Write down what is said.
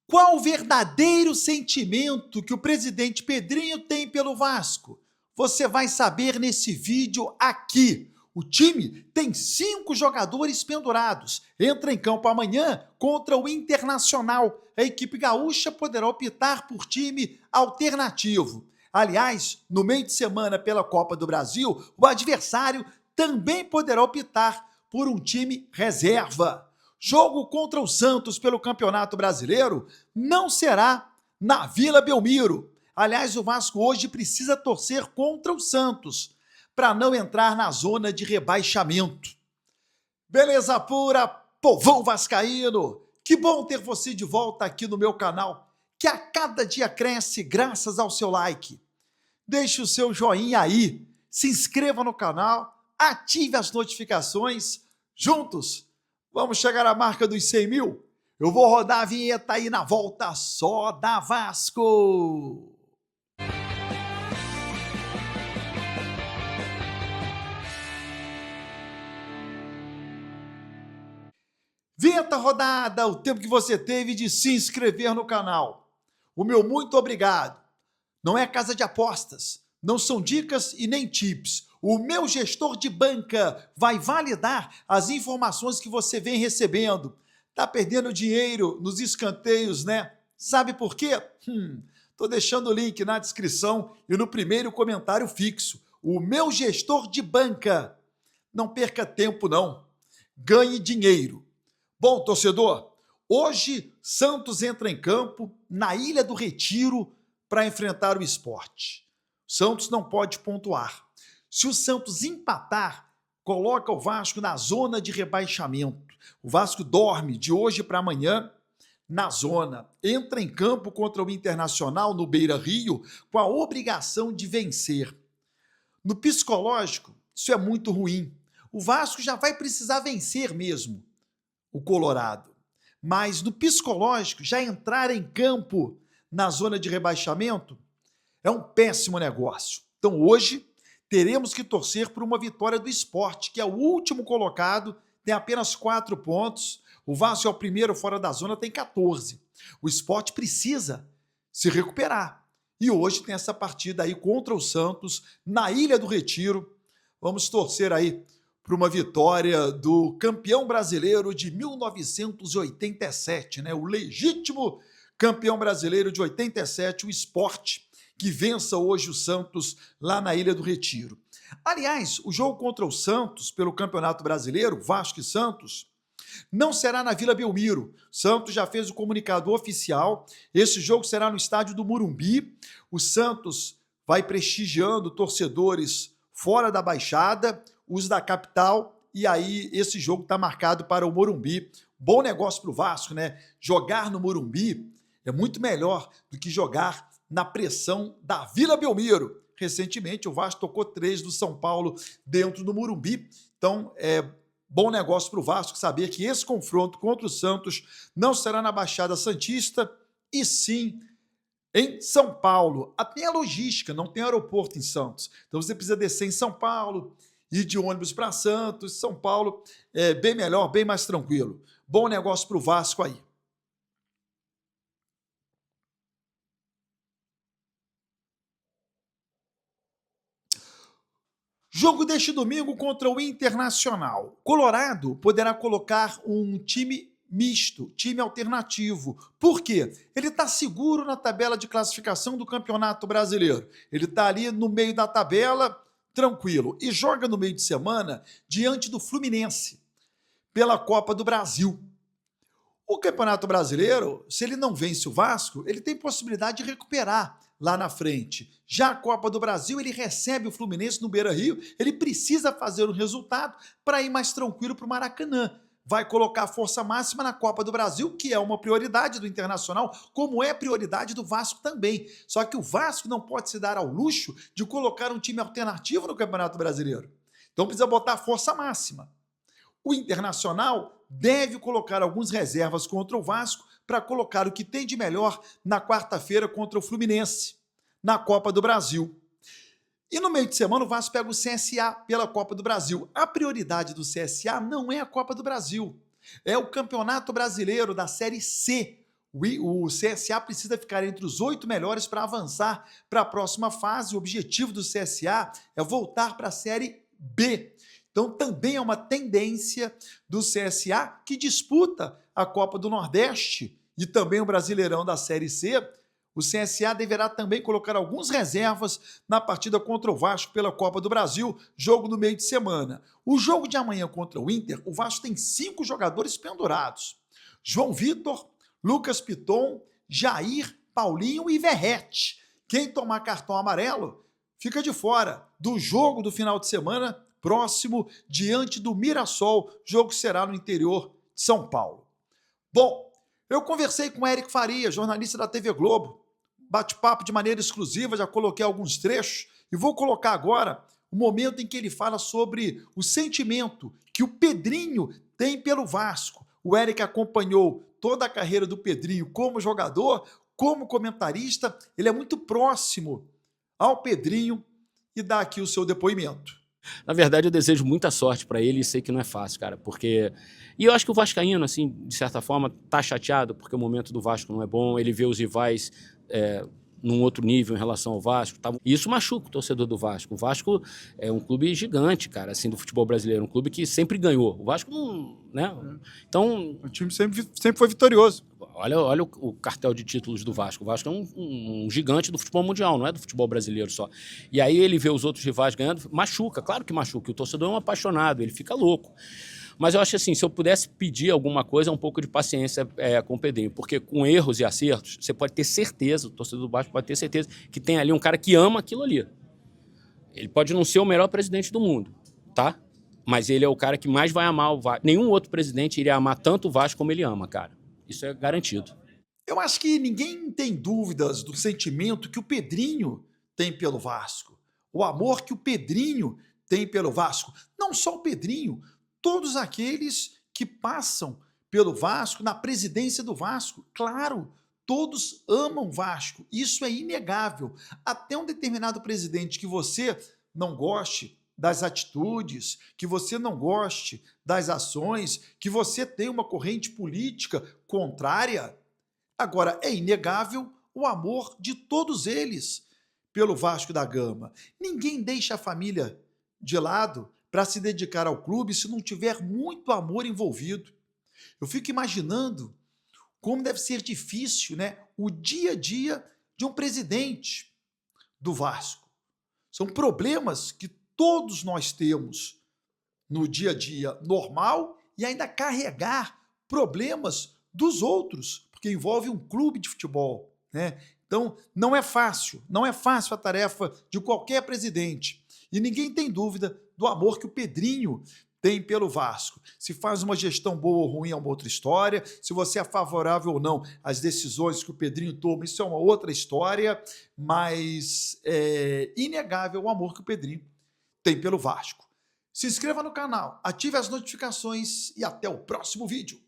Qual o verdadeiro sentimento que o presidente Pedrinho tem pelo Vasco? Você vai saber nesse vídeo aqui. O time tem 5 jogadores pendurados. Entra em campo amanhã contra o Internacional. A equipe gaúcha poderá optar por time alternativo. Aliás, no meio de semana pela Copa do Brasil, o adversário também poderá optar por um time reserva. Jogo contra o Santos pelo Campeonato Brasileiro não será na Vila Belmiro. Aliás, o Vasco hoje precisa torcer contra o Santos para não entrar na zona de rebaixamento. Beleza pura, povão vascaíno! Que bom ter você de volta aqui no meu canal, que a cada dia cresce graças ao seu like. Deixe o seu joinha aí, se inscreva no canal, ative as notificações. Juntos, vamos chegar à marca dos 100 mil? Eu vou rodar a vinheta aí na volta só da Vasco. Vinheta rodada, o tempo que você teve de se inscrever no canal. O meu muito obrigado. Não é casa de apostas, não são dicas e nem tips. O meu gestor de banca vai validar as informações que você vem recebendo. Tá perdendo dinheiro nos escanteios, né? Sabe por quê? Tô deixando o link na descrição e no primeiro comentário fixo. O meu gestor de banca. Não perca tempo, não. Ganhe dinheiro. Bom, torcedor, hoje Santos entra em campo na Ilha do Retiro para enfrentar o Sport. Santos não pode pontuar. Se o Santos empatar, coloca o Vasco na zona de rebaixamento. O Vasco dorme de hoje para amanhã na zona. Entra em campo contra o Internacional no Beira-Rio com a obrigação de vencer. No psicológico, isso é muito ruim. O Vasco já vai precisar vencer mesmo o Colorado. Mas no psicológico, já entrar em campo na zona de rebaixamento é um péssimo negócio. Então hoje teremos que torcer por uma vitória do Sport, que é o último colocado, tem apenas 4 pontos. O Vasco é o primeiro fora da zona, tem 14. O Sport precisa se recuperar. E hoje tem essa partida aí contra o Santos, na Ilha do Retiro. Vamos torcer aí para uma vitória do campeão brasileiro de 1987, né? O legítimo campeão brasileiro de 87, o Sport, que vença hoje o Santos lá na Ilha do Retiro. Aliás, o jogo contra o Santos pelo Campeonato Brasileiro, Vasco e Santos, não será na Vila Belmiro. Santos já fez o comunicado oficial. Esse jogo será no estádio do Morumbi. O Santos vai prestigiando torcedores fora da Baixada, os da capital, e aí esse jogo está marcado para o Morumbi. Bom negócio para o Vasco, né? Jogar no Morumbi é muito melhor do que jogar na pressão da Vila Belmiro. Recentemente o Vasco tocou 3 do São Paulo dentro do Morumbi, então é bom negócio para o Vasco saber que esse confronto contra o Santos não será na Baixada Santista, e sim em São Paulo. Até a logística, não tem aeroporto em Santos. Então você precisa descer em São Paulo, ir de ônibus para Santos. São Paulo é bem melhor, bem mais tranquilo. Bom negócio para o Vasco aí. Jogo deste domingo contra o Internacional. Colorado poderá colocar um time misto, time alternativo. Por quê? Ele está seguro na tabela de classificação do Campeonato Brasileiro. Ele está ali no meio da tabela, tranquilo. E joga no meio de semana diante do Fluminense, pela Copa do Brasil. O Campeonato Brasileiro, se ele não vence o Vasco, ele tem possibilidade de recuperar lá na frente. Já a Copa do Brasil, ele recebe o Fluminense no Beira-Rio, ele precisa fazer um resultado para ir mais tranquilo para o Maracanã. Vai colocar a força máxima na Copa do Brasil, que é uma prioridade do Internacional, como é prioridade do Vasco também. Só que o Vasco não pode se dar ao luxo de colocar um time alternativo no Campeonato Brasileiro. Então precisa botar a força máxima. O Internacional deve colocar alguns reservas contra o Vasco para colocar o que tem de melhor na quarta-feira contra o Fluminense, na Copa do Brasil. E no meio de semana o Vasco pega o CSA pela Copa do Brasil. A prioridade do CSA não é a Copa do Brasil, é o Campeonato Brasileiro da Série C. O CSA precisa ficar entre os 8 melhores para avançar para a próxima fase. O objetivo do CSA é voltar para a Série B. Então, também é uma tendência do CSA, que disputa a Copa do Nordeste e também o Brasileirão da Série C. O CSA deverá também colocar alguns reservas na partida contra o Vasco pela Copa do Brasil, jogo no meio de semana. O jogo de amanhã contra o Inter, o Vasco tem 5 jogadores pendurados. João Vitor, Lucas Piton, Jair, Paulinho e Verrete. Quem tomar cartão amarelo fica de fora do jogo do final de semana próximo diante do Mirassol, jogo que será no interior de São Paulo. Bom, eu conversei com Eric Faria, jornalista da TV Globo, bate-papo de maneira exclusiva, já coloquei alguns trechos e vou colocar agora o momento em que ele fala sobre o sentimento que o Pedrinho tem pelo Vasco. O Eric acompanhou toda a carreira do Pedrinho como jogador, como comentarista, ele é muito próximo ao Pedrinho e dá aqui o seu depoimento. Na verdade, eu desejo muita sorte para ele e sei que não é fácil, cara, porque... E eu acho que o vascaíno, assim, de certa forma, tá chateado porque o momento do Vasco não é bom, ele vê os rivais num outro nível em relação ao Vasco. Tá? E isso machuca o torcedor do Vasco. O Vasco é um clube gigante, cara, assim, do futebol brasileiro, um clube que sempre ganhou. O Vasco não... né? Então... O time sempre foi vitorioso. Olha o cartel de títulos do Vasco. O Vasco é um gigante do futebol mundial, não é do futebol brasileiro só. E aí ele vê os outros rivais ganhando, machuca, claro que machuca. O torcedor é um apaixonado, ele fica louco. Mas eu acho assim, se eu pudesse pedir alguma coisa, um pouco de paciência com o Pedrinho. Porque com erros e acertos, você pode ter certeza, o torcedor do Vasco pode ter certeza, que tem ali um cara que ama aquilo ali. Ele pode não ser o melhor presidente do mundo, tá? Mas ele é o cara que mais vai amar o Vasco. Nenhum outro presidente iria amar tanto o Vasco como ele ama, cara. Isso é garantido. Eu acho que ninguém tem dúvidas do sentimento que o Pedrinho tem pelo Vasco. O amor que o Pedrinho tem pelo Vasco. Não só o Pedrinho, todos aqueles que passam pelo Vasco, na presidência do Vasco. Claro, todos amam o Vasco. Isso é inegável. Até um determinado presidente que você não goste das atitudes, que você não goste das ações, que você tem uma corrente política contrária. Agora, é inegável o amor de todos eles pelo Vasco da Gama. Ninguém deixa a família de lado para se dedicar ao clube se não tiver muito amor envolvido. Eu fico imaginando como deve ser difícil, né, o dia a dia de um presidente do Vasco. São problemas que todos nós temos no dia a dia normal e ainda carregar problemas dos outros, porque envolve um clube de futebol, né? Então, não é fácil a tarefa de qualquer presidente. E ninguém tem dúvida do amor que o Pedrinho tem pelo Vasco. Se faz uma gestão boa ou ruim é uma outra história, se você é favorável ou não às decisões que o Pedrinho toma, isso é uma outra história, mas é inegável o amor que o Pedrinho tem pelo Vasco. Se inscreva no canal, ative as notificações e até o próximo vídeo.